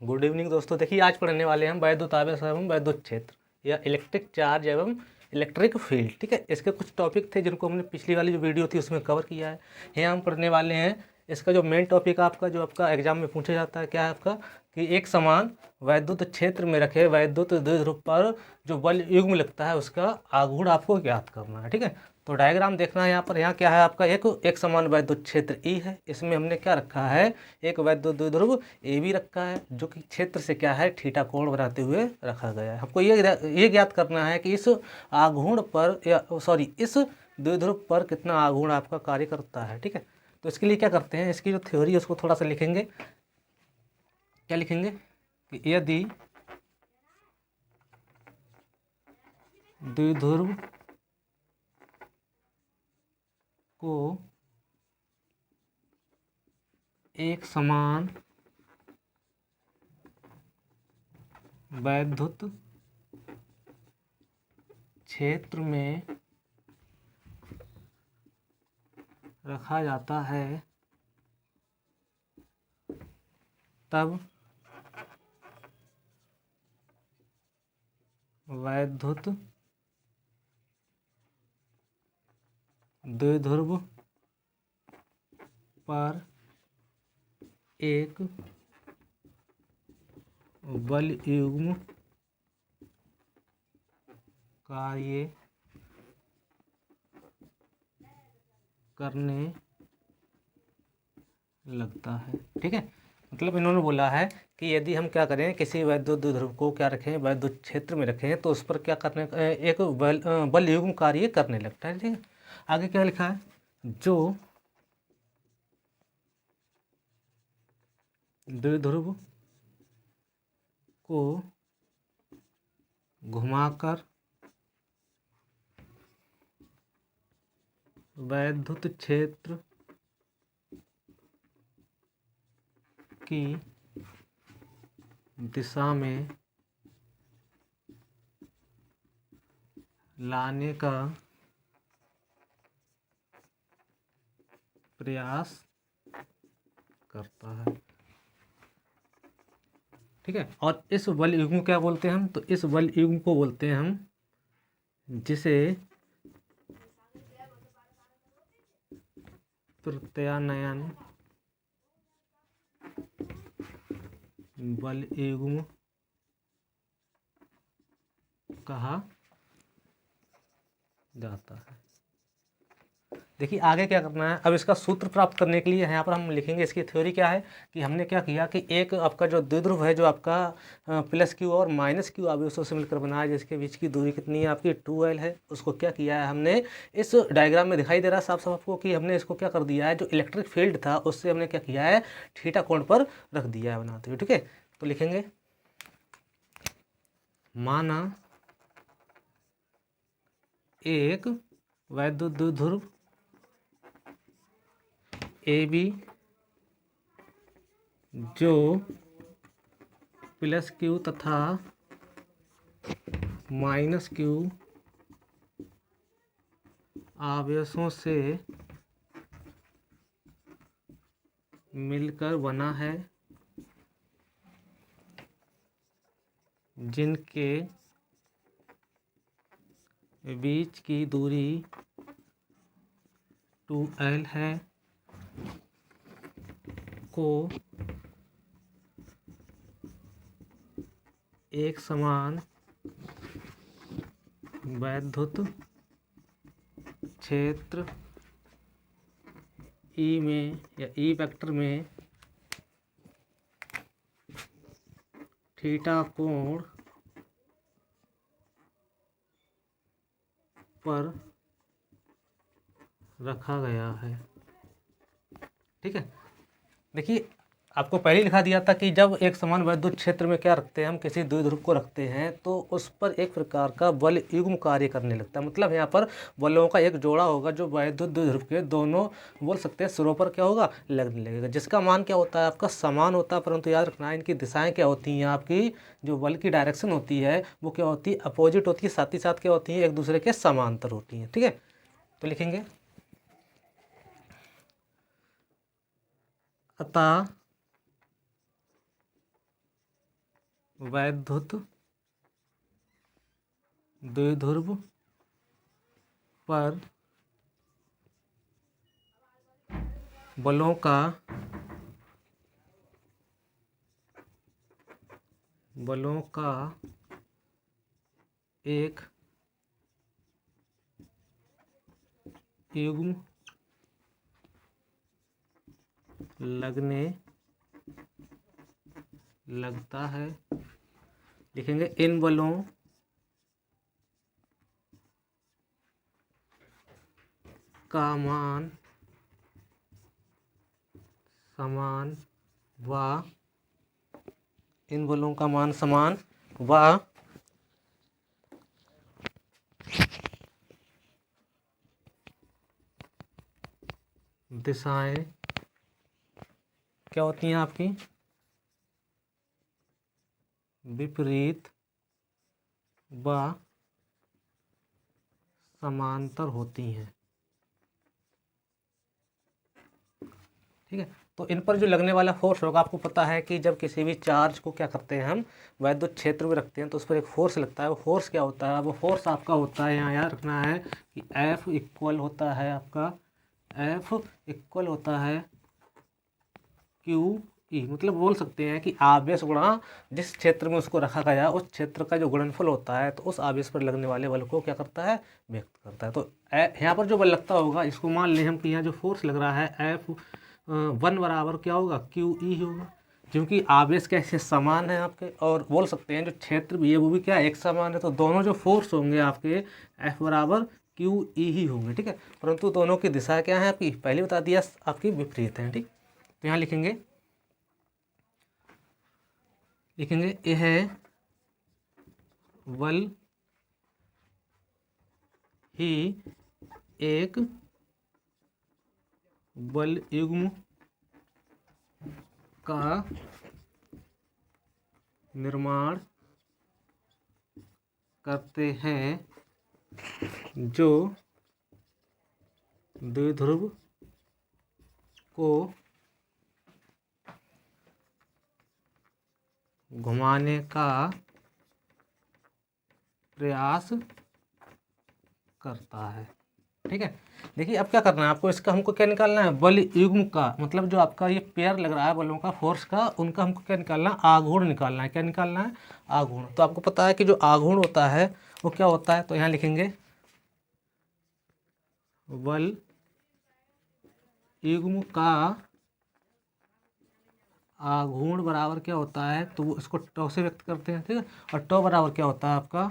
Good evening दोस्तों। देखिए आज पढ़ने वाले हैं हम वैद्युत आवेश एवं वैद्युत क्षेत्र या इलेक्ट्रिक चार्ज एवं इलेक्ट्रिक फील्ड। ठीक है, इसके कुछ टॉपिक थे जिनको हमने पिछली वाली जो वीडियो थी उसमें कवर किया है। यहाँ हम पढ़ने वाले हैं इसका जो मेन टॉपिक आपका जो आपका एग्जाम में पूछा जाता है क्या है आपका कि एक समान वैद्युत क्षेत्र में रखे वैद्युत द्विध्रुव पर जो बल युग्म लगता है उसका आघूर्ण आपको ज्ञात करना है। ठीक है, तो डायग्राम देखना है यहाँ पर। यहाँ क्या है आपका एक समान वैद्युत क्षेत्र ई है, इसमें हमने क्या रखा है एक वैद्युत द्विध्रुव ए भी रखा है जो कि क्षेत्र से क्या है थीटा कोण बनाते हुए रखा गया है। हमको ये ज्ञात करना है कि इस आघूर्ण पर या सॉरी इस द्विध्रुव पर कितना आघूर्ण आपका कार्य करता है। ठीक है, तो इसके लिए क्या करते हैं, इसकी जो थ्योरी है उसको थोड़ा सा लिखेंगे। क्या लिखेंगे कि यदि द्विध्रुव को एक समान वैद्युत क्षेत्र में रखा जाता है तब वैद्युत द्विध्रुव पर एक बल युग्म कार्य करने लगता है। ठीक है, मतलब इन्होंने बोला है कि यदि हम क्या करें किसी वैद्युत द्विध्रुव को क्या रखें वैद्युत क्षेत्र में रखें तो उस पर क्या करने एक बल युग्म कार्य करने लगता है। ठीक है, आगे क्या लिखा है, जो द्विध्रुव को घुमाकर वैद्युत क्षेत्र की दिशा में लाने का प्रयास करता है। ठीक है, और इस बल युग्म क्या बोलते हैं हम, तो इस बल युग्म को बोलते हैं हम जिसे प्रत्यानयन बल युग्म कहा जाता है। देखिए आगे क्या करना है, अब इसका सूत्र प्राप्त करने के लिए यहाँ पर हम लिखेंगे इसकी थ्योरी क्या है कि हमने क्या किया कि एक आपका जो द्विध्रुव है जो आपका प्लस क्यू और माइनस क्यू आवेशों से मिलकर बना है जिसके बीच की दूरी कितनी है आपकी 2L है, उसको क्या किया है हमने इस डायग्राम में दिखाई दे रहा है साफ साफ आपको कि हमने इसको क्या कर दिया है जो इलेक्ट्रिक फील्ड था उससे हमने क्या किया है थीटा कोण पर रख दिया है बनाते हुए। ठीक है, तो लिखेंगे माना एक वैद्युत द्विध्रुव ए बी जो प्लस क्यू तथा माइनस क्यू आवेशों से मिलकर बना है, जिनके बीच की दूरी 2L है, को एक समान वैद्युत क्षेत्र ई में या ई वेक्टर में थीटा कोण पर रखा गया है। ठीक है, देखिए आपको पहले ही लिखा दिया था कि जब एक समान वैद्युत क्षेत्र में क्या रखते हैं हम किसी द्विध्रुव को रखते हैं तो उस पर एक प्रकार का बल युग्म कार्य करने लगता है। मतलब यहाँ पर बलों का एक जोड़ा होगा जो वैद्युत द्विध्रुव के दोनों बोल सकते हैं सिरों पर क्या होगा लगने लगेगा, जिसका मान क्या होता है आपका समान होता है। परंतु याद रखना है इनकी दिशाएं क्या होती हैं, आपकी जो बल की डायरेक्शन होती है वो क्या होती है अपोजिट होती है, साथ ही साथ क्या होती है एक दूसरे के समांतर होती हैं। ठीक है, तो लिखेंगे अतः वैद्युत द्विध्रुव पर बलों का एक युग्म लगने लगता है। लिखेंगे इन बलों का मान समान व इन बलों का मान समान व दिशाएं क्या होती हैं आपकी, विपरीत व समांतर होती हैं। ठीक है, तो इन पर जो लगने वाला फोर्स होगा, आपको पता है कि जब किसी भी चार्ज को क्या करते हैं हम वैद्युत क्षेत्र में रखते हैं तो उस पर एक फोर्स लगता है। वो फोर्स क्या होता है, वो फोर्स आपका होता है, यहाँ याद रखना है कि F इक्वल होता है आपका, F इक्वल होता है QE। मतलब बोल सकते हैं कि आवेश गुणा जिस क्षेत्र में उसको रखा गया उस क्षेत्र का जो गुणनफल होता है, तो उस आवेश पर लगने वाले बल को क्या करता है, व्यक्त करता है। तो यहाँ पर जो बल लगता होगा, इसको मान लें हम कि यहाँ जो फोर्स लग रहा है F1 बराबर क्या होगा, QE होगा, क्योंकि आवेश कैसे समान है आपके, और बोल सकते हैं जो क्षेत्र भी है वो भी क्या एक समान है। तो दोनों जो फोर्स होंगे आपके F बराबर QE ही होंगे। ठीक है, परंतु दोनों की दिशा क्या है आपकी, पहले बता दिया, आपकी विपरीत है। ठीक, तो यहाँ लिखेंगे यह बल ही एक बल युग्म का निर्माण करते हैं जो द्विध्रुव को घुमाने का प्रयास करता है। ठीक है, देखिए अब क्या करना है आपको, इसका हमको क्या निकालना है, बल युग्म का, मतलब जो आपका ये पेयर लग रहा है बलों का, फोर्स का, उनका हमको क्या निकालना है, आघूर्ण निकालना है। क्या निकालना है, आघूर्ण। तो आपको पता है कि जो आघूर्ण होता है वो क्या होता है, तो यहाँ लिखेंगे बल युग्म का आघूर्ण बराबर क्या होता है, तो वो इसको टॉ से व्यक्त करते हैं। ठीक है, और टॉ बराबर क्या होता है आपका,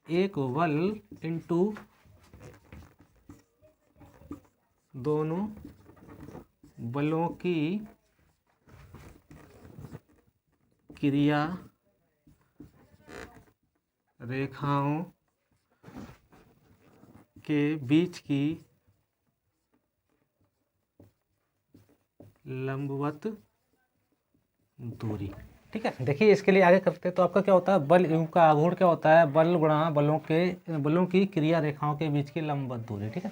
एक बल इंटू दोनों बलों की क्रिया रेखाओं के बीच की लंबवत दूरी। ठीक है, देखिए इसके लिए आगे करते हैं तो आपका क्या होता है, बल युग्म का आघूर्ण क्या होता है, बल गुणा बलों की क्रिया रेखाओं के बीच की लंबवत दूरी। ठीक है,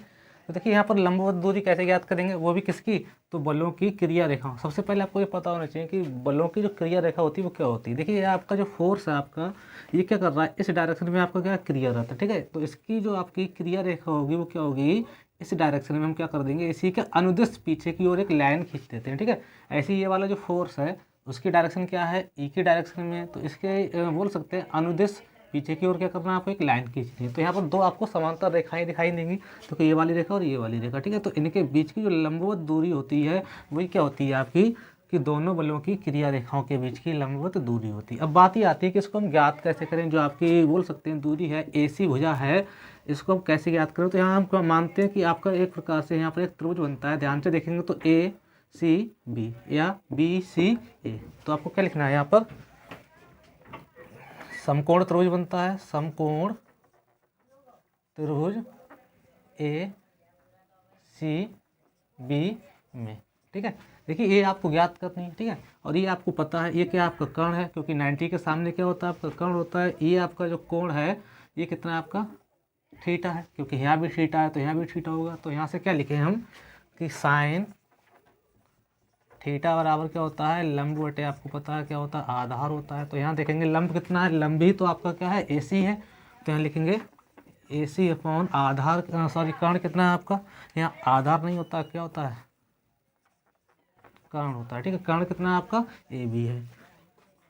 तो देखिए यहाँ पर लंबवत दूरी कैसे ज्ञात करेंगे, वो भी किसकी, तो बलों की क्रिया रेखाओं। सबसे पहले आपको ये पता होना चाहिए कि बलों की जो क्रिया रेखा होती है वो क्या होती है। देखिए आपका जो फोर्स है आपका, ये क्या कर रहा है, इस डायरेक्शन में आपका क्या क्रिया रहता है। ठीक है, तो इसकी जो आपकी क्रिया रेखा होगी वो क्या होगी, इस डायरेक्शन में हम क्या कर देंगे, इसी के अनुदिश पीछे की ओर एक लाइन खींच देते हैं। ठीक है, ऐसे ही ये वाला जो फोर्स है उसकी डायरेक्शन क्या है, ई की डायरेक्शन में, तो इसके बोल सकते हैं अनुदिश पीछे की ओर क्या करना है, आपको एक लाइन खींचनी है। तो यहाँ पर दो आपको समांतर रेखाएं दिखाई देंगी, तो ये वाली रेखा और ये वाली रेखा। ठीक है, तो इनके बीच की जो लंबवत दूरी होती है वही क्या होती है आपकी, कि दोनों बलों की क्रिया रेखाओं के बीच की लंबवत दूरी होती है। अब बात ये आती है कि इसको हम ज्ञात कैसे करें, जो आपकी बोल सकते हैं दूरी है AC भुजा है, इसको हम कैसे ज्ञात करें। तो यहाँ हम मानते हैं कि आपका एक प्रकार से यहाँ पर एक त्रिभुज बनता है, ध्यान से देखेंगे तो ACB या BCA। तो आपको क्या लिखना है, यहाँ पर समकोण त्रिभुज बनता है, समकोण त्रिभुज ACB में। ठीक है, देखिए ये आपको ज्ञात करनी है। ठीक है, और ये आपको पता है ये क्या आपका कर्ण है, क्योंकि 90 के सामने क्या होता है आपका कर्ण होता है। ये आपका जो कोण है ये कितना है आपका, थीटा है, क्योंकि यहाँ भी थीटा है तो यहाँ भी थीटा होगा। तो यहाँ से क्या लिखें हम कि साइन थीटा बराबर क्या होता है, लंब बटे आपको पता है क्या होता है, आधार होता है। तो यहाँ देखेंगे लंब कितना है, लंब ही तो आपका क्या है, AC है। तो यहाँ लिखेंगे AC अपॉन आधार, सॉरी कर्ण कितना है आपका, यहाँ आधार नहीं होता, क्या होता है, कर्ण होता है। ठीक है, कर्ण कितना है आपका, AB है,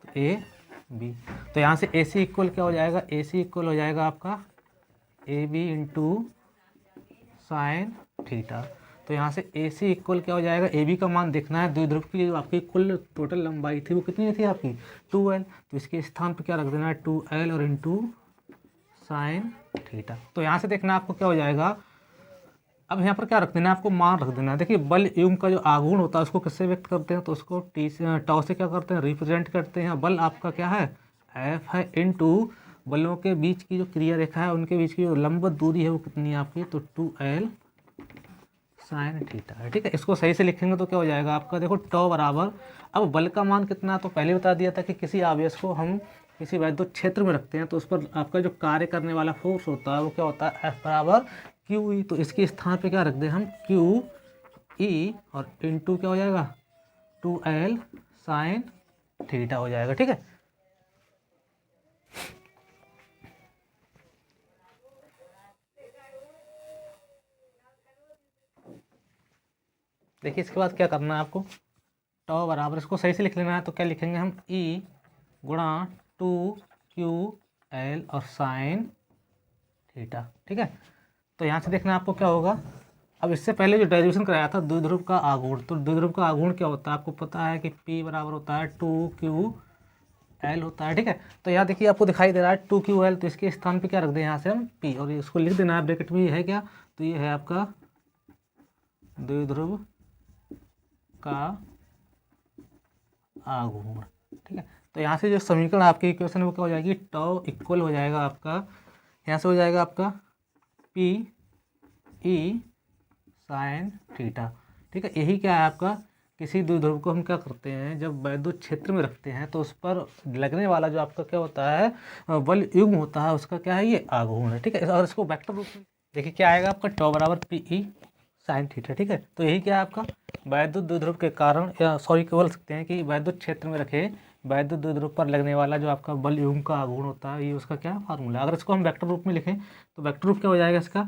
तो AB। तो यहाँ से AC इक्वल क्या हो जाएगा, AC इक्वल हो जाएगा आपका AB इंटू साइन थीटा। तो यहाँ से AC इक्वल क्या हो जाएगा, AB का मान देखना है, द्विध्रुव की जो आपकी कुल टोटल लंबाई थी वो कितनी थी आपकी 2L। तो इसके स्थान पर क्या रख देना है 2L और इंटू साइन थीटा। तो यहाँ से देखना आपको क्या हो जाएगा, अब यहाँ पर क्या रख देना है आपको, मान रख देना है। देखिए बल युग्म का जो आघूर्ण होता है उसको किससे व्यक्त करते हैं, तो उसको टॉ से क्या करते हैं, रिप्रेजेंट करते हैं। बल आपका क्या है, F है, इनटू बलों के बीच की जो क्रिया रेखा है उनके बीच की जो लंबवत दूरी है वो कितनी है आपकी, तो 2L साइन थीटा है। ठीक है, इसको सही से लिखेंगे तो क्या हो जाएगा आपका, देखो टॉ बराबर, अब बल का मान कितना, तो पहले बता दिया था कि किसी आवेश को हम किसी वैद्युत क्षेत्र में रखते हैं तो उस पर आपका जो कार्य करने वाला फोर्स होता है वो क्या होता है, F बराबर QE। तो इसके स्थान पे क्या रख दें हम, QE और इंटू क्या हो जाएगा 2L साइन थीटा हो जाएगा। ठीक है, देखिए इसके बाद क्या करना है आपको, टॉ बराबर, इसको सही से लिख लेना है। तो क्या लिखेंगे हम, E गुणा 2QL और साइन थीटा। ठीक है, तो यहाँ से देखना आपको क्या होगा, अब इससे पहले जो डेरिवेशन कराया था द्विध्रुव का आघूर्ण, तो द्विध्रुव का आघूर्ण क्या होता है आपको पता है कि P बराबर होता है 2QL होता है। ठीक है, तो यहाँ देखिए आपको दिखाई दे रहा है 2QL, तो इसके स्थान पे क्या रख दें यहाँ से हम P, और इसको लिख देना है ब्रैकेट में, है क्या, तो ये है आपका द्विध्रुव का आघूर्ण। ठीक है, तो यहाँ से जो समीकरण आपकी इक्वेशन वो क्या हो जाएगी, टॉ इक्वल हो जाएगा आपका, यहाँ से हो जाएगा आपका PE साइन थीटा। ठीक है, यही क्या है आपका, किसी द्विध्रुव को हम क्या करते हैं जब वैद्युत क्षेत्र में रखते हैं तो उस पर लगने वाला जो आपका क्या होता है, बल युग्म होता है, उसका क्या है, ये आघूर्ण है। ठीक है, और इसको वेक्टर रूप में देखिए क्या आएगा आपका, टॉ बराबर PE साइन थीटा। ठीक है, तो यही क्या है आपका, वैद्युत द्विध्रुव के कारण, या सॉरी बोल सकते हैं कि वैद्युत क्षेत्र में रखे वैद्युत द्विध्रुव पर लगने वाला जो आपका बल युग्म का आघूर्ण होता है, ये उसका क्या फार्मूला है। अगर इसको हम वेक्टर रूप में लिखें तो वेक्टर रूप क्या हो जाएगा इसका,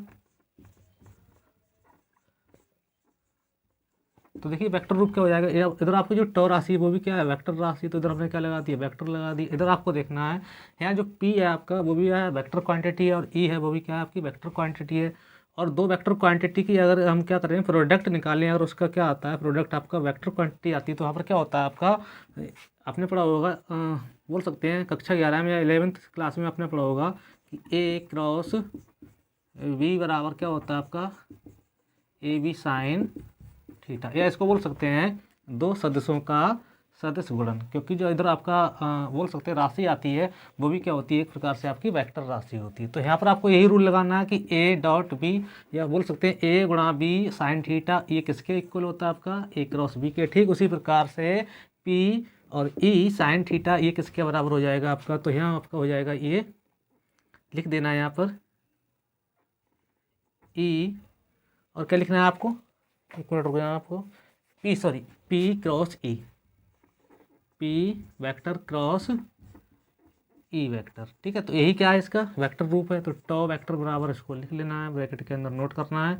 तो देखिए वेक्टर रूप क्या हो जाएगा, इधर आपकी जो टॉ राशि है वो भी क्या है, वेक्टर राशि, तो इधर हमने क्या लगा दी है, वेक्टर लगा दी। इधर आपको देखना है यहाँ जो P है आपका वो भी है वेक्टर क्वांटिटी है, और E है वो भी क्या है आपकी वेक्टर क्वांटिटी है। और दो वेक्टर क्वांटिटी की अगर हम क्या करें, प्रोडक्ट निकालें, अगर उसका क्या आता है, प्रोडक्ट आपका वेक्टर क्वांटिटी आती है, तो वहाँ पर क्या होता है आपका, आपने पढ़ा होगा, बोल सकते हैं कक्षा 11 में या 11th क्लास में आपने पढ़ा होगा कि A क्रॉस V बराबर क्या होता है आपका, AB साइन थीटा, या इसको बोल सकते हैं दो सदिशों का सदिश गुणन, क्योंकि जो इधर आपका बोल सकते हैं राशि आती है वो भी क्या होती है, एक प्रकार से आपकी वेक्टर राशि होती है। तो यहाँ पर आपको यही रूल लगाना है कि A डॉट B, या बोल सकते हैं A गुणा B साइन थीटा, ये किसके इक्वल होता है आपका, A क्रॉस B के। ठीक उसी प्रकार से P और E साइन थीटा ये किसके बराबर हो जाएगा आपका, तो यहाँ आपका हो जाएगा, ये लिख देना है यहाँ पर E, और क्या लिखना है आपको, एक मिनट रुक जाना आपको, P cross E, P vector cross E vector. ठीक है, तो यही क्या है इसका वेक्टर रूप है। तो टॉ वेक्टर बराबर, इसको लिख लेना है, ब्रैकेट के अंदर नोट करना है,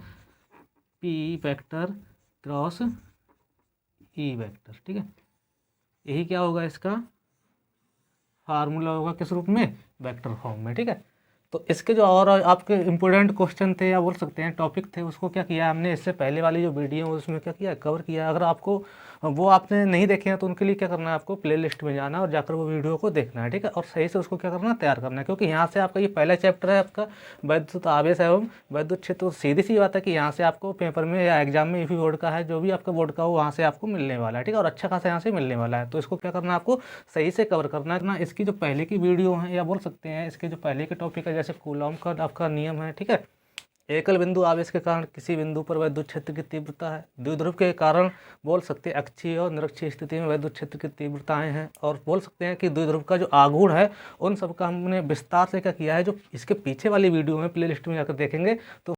P vector cross E vector. ठीक है, यही क्या होगा इसका फार्मूला होगा, किस रूप में, वेक्टर फॉर्म में। ठीक है, तो इसके जो और आपके इम्पोर्टेंट क्वेश्चन थे या बोल सकते हैं टॉपिक थे, उसको क्या किया हमने, इससे पहले वाली जो वीडियो है उसमें क्या किया, कवर किया। अगर आपको वो आपने नहीं देखे हैं तो उनके लिए क्या करना है, आपको प्लेलिस्ट में जाना और जाकर वो वीडियो को देखना है। ठीक है, और सही से उसको क्या करना है, तैयार करना है, क्योंकि यहाँ से आपका ये पहला चैप्टर है आपका वैद्युत आवेश एवं वैद्युत क्षेत्र। तो सीधी सी बात है कि यहाँ से आपको पेपर में या एग्जाम में यूपी बोर्ड का है, जो भी आपका बोर्ड का हो, वहाँ से आपको मिलने वाला है। ठीक है, और अच्छा खासा यहाँ से मिलने वाला है। तो इसको क्या करना है, आपको सही से कवर करना है ना। इसकी जो पहले की वीडियो है, या बोल सकते हैं इसके जो पहले के टॉपिक है, जैसे कूलॉम का आपका नियम है, ठीक है, एकल बिंदु आवेश के कारण किसी बिंदु पर वैद्युत क्षेत्र की तीव्रता है, द्विध्रुव के कारण बोल सकते हैं अक्षीय और निरक्षीय स्थिति में वैद्युत क्षेत्र की तीव्रताएं हैं, और बोल सकते हैं कि द्विध्रुव का जो आघूर्ण है उन सब का हमने विस्तार से क्या किया है, जो इसके पीछे वाली वीडियो में प्लेलिस्ट में जाकर देखेंगे तो